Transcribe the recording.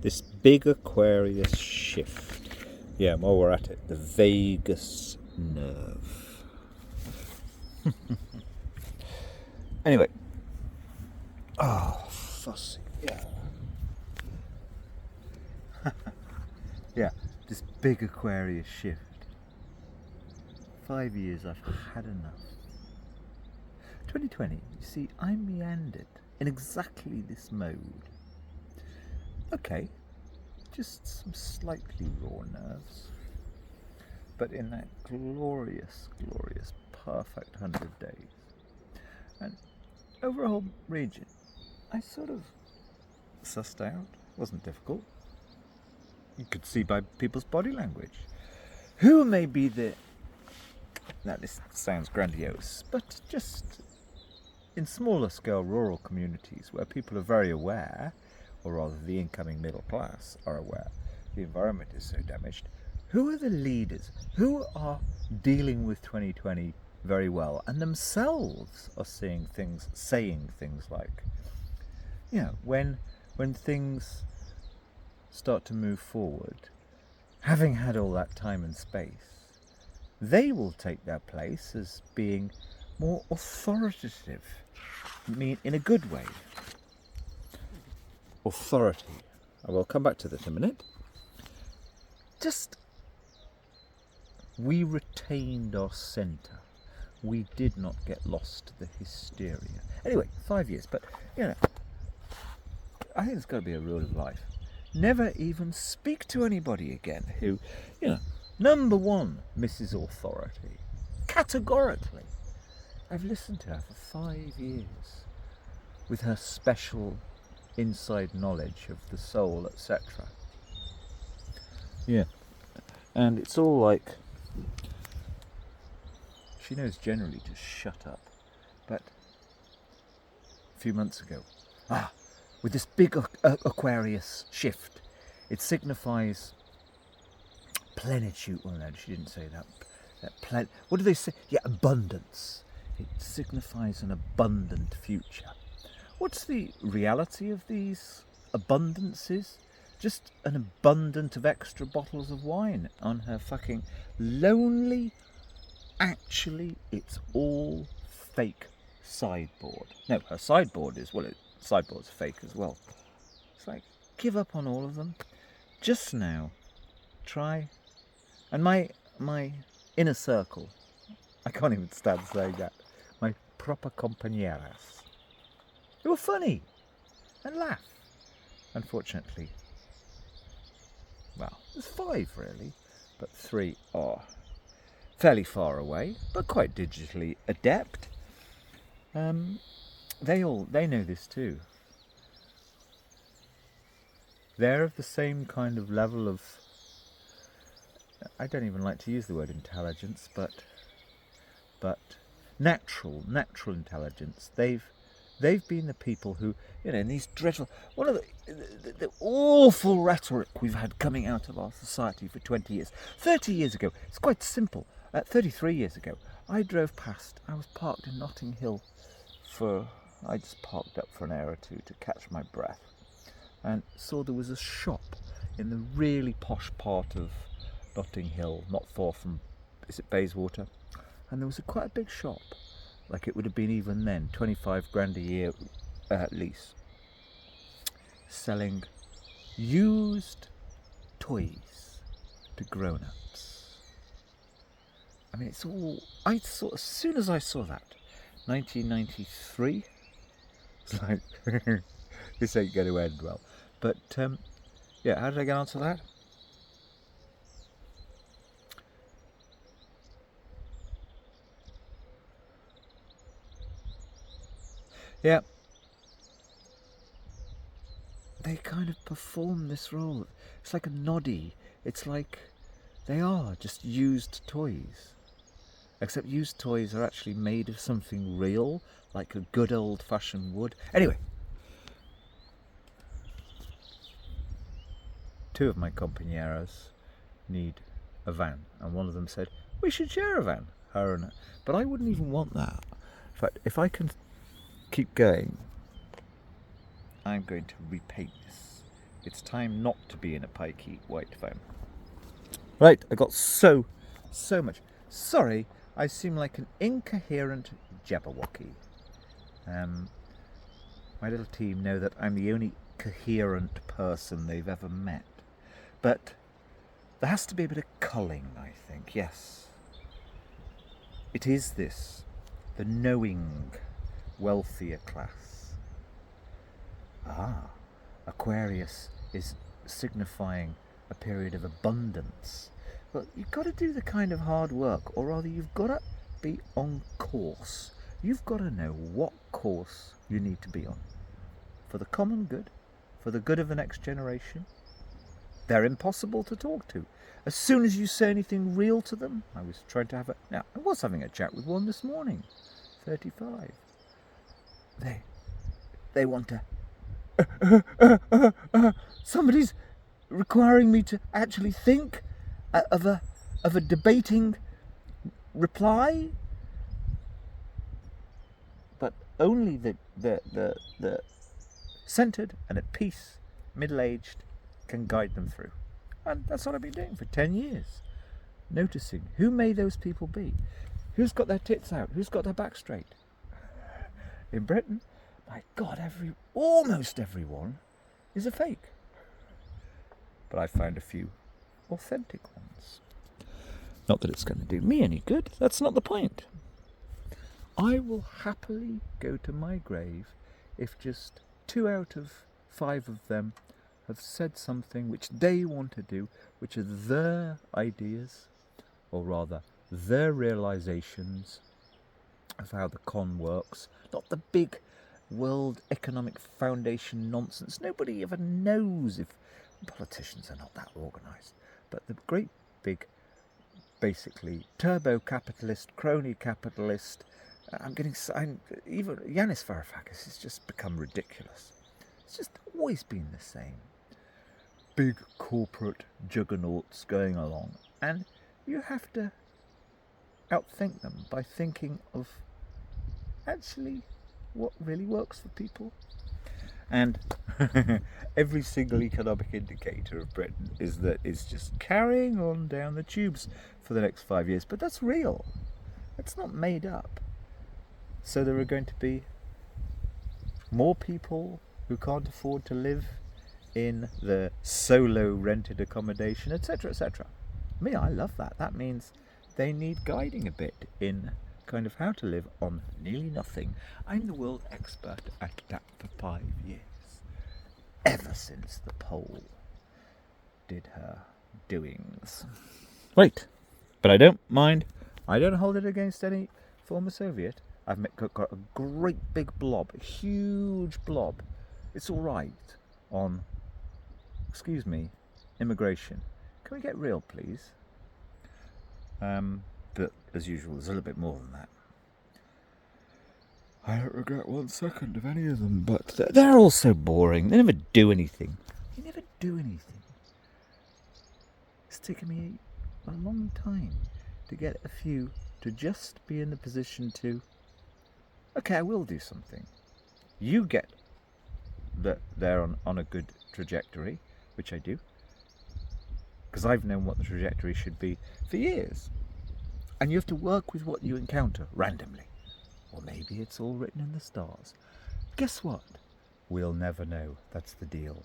This big Aquarius shift. Yeah, while we're at it, the vagus nerve. Anyway. Oh, fussy. Yeah. Yeah, this big Aquarius shift. 5 years, I've had enough. 2020, you see, I meandered in exactly this mode. Okay, just some slightly raw nerves, but in that glorious, glorious, perfect 100 days. And over a whole region, I sort of sussed out. It wasn't difficult. You could see by people's body language who may be the, now this sounds grandiose, but just in smaller scale rural communities where people are very aware, or rather the incoming middle class are aware, the environment is so damaged, who are the leaders? Who are dealing with 2020 very well and themselves are saying things like, you know, when things start to move forward, having had all that time and space, they will take their place as being more authoritative. I mean, in a good way. Authority. I will come back to this in a minute. Just, we retained our centre. We did not get lost to the hysteria. Anyway, 5 years, but, you know, I think there's got to be a rule of life. Never even speak to anybody again who, you know, number one, misses authority. Categorically. I've listened to her for 5 years with her special inside knowledge of the soul, etc. Yeah. And it's all like, she knows generally to shut up. But a few months ago, with this big Aquarius shift, it signifies plenitude. Well, no, she didn't say that. What do they say? Yeah, abundance. It signifies an abundant future. What's the reality of these abundances? Just an abundance of extra bottles of wine on her fucking lonely. Actually, it's all fake sideboard. No, her sideboard is, well, sideboard's fake as well. It's like, give up on all of them. Just now, try. And my inner circle, I can't even stand saying that, my proper compañeras, they were funny and laugh. Unfortunately, well, there's 5 really, but 3 are fairly far away, but quite digitally adept. They know this too. They're of the same kind of level of, I don't even like to use the word intelligence, but natural intelligence. They've been the people who, you know, in these dreadful, one of the awful rhetoric we've had coming out of our society for 20 years. 30 years ago, it's quite simple. 33 years ago, I drove past, I was parked in Notting Hill I just parked up for an hour or two to catch my breath, and saw there was a shop in the really posh part of Notting Hill, not far from, is it Bayswater? And there was quite a big shop, like it would have been even then, 25 grand a year lease, selling used toys to grown-ups. I mean, it's all, I saw, as soon as I saw that, 1993, it's like, this ain't going to end well. But, yeah, how did I get onto that? Yeah. They kind of perform this role. It's like a noddy. It's like they are just used toys. Except used toys are actually made of something real, like a good old-fashioned wood. Anyway. 2 of my compañeros need a van, and one of them said, we should share a van, her and her. But I wouldn't even want that. In fact, if I can keep going, I'm going to repaint this It's time not to be in a pikey white foam. Right, I got so much. Sorry, I seem like an incoherent Jabberwocky. My little team know that I'm the only coherent person they've ever met. But there has to be a bit of culling, I think, yes. It is this, the knowing, wealthier class. Aquarius is signifying a period of abundance. Well, you've got to do the kind of hard work, or rather you've got to be on course. You've got to know what course you need to be on. For the common good, for the good of the next generation. They're impossible to talk to. As soon as you say anything real to them, I was having a chat with one this morning, 35. They want to, somebody's requiring me to actually think of a debating reply, but only the centered and at peace, middle-aged, can guide them through. And that's what I've been doing for 10 years. Noticing who may those people be? Who's got their tits out? Who's got their back straight? In Britain, my God, almost everyone is a fake. But I found a few authentic ones. Not that it's going to do me any good. That's not the point. I will happily go to my grave if just 2 out of 5 of them have said something which they want to do, which are their ideas, or rather their realizations of how the con works, not the big World Economic Foundation nonsense. Nobody ever knows if politicians are not that organised, but the great big, basically turbo-capitalist, crony capitalist. Even Yanis Varoufakis has just become ridiculous. It's just always been the same. Big corporate juggernauts going along, and you have to outthink them by thinking of actually what really works for people. And every single economic indicator of Britain is just carrying on down the tubes for the next 5 years. But that's real. It's not made up. So there are going to be more people who can't afford to live in the solo rented accommodation, etc., etc. Me, I love that. That means they need guiding a bit in kind of how to live on nearly nothing. I'm the world expert at that for 5 years. Ever since the Pole did her doings. Right. But I don't mind. I don't hold it against any former Soviet. I've got a great big blob, a huge blob. It's all right on, excuse me, immigration. Can we get real, please? But as usual, there's a little bit more than that. I don't regret 1 second of any of them, but they're all so boring. They never do anything. It's taken me a long time to get a few to just be in the position to, okay, I will do something. You get that they're on a good trajectory, which I do, because I've known what the trajectory should be for years. And you have to work with what you encounter randomly. Or maybe it's all written in the stars. Guess what? We'll never know. That's the deal.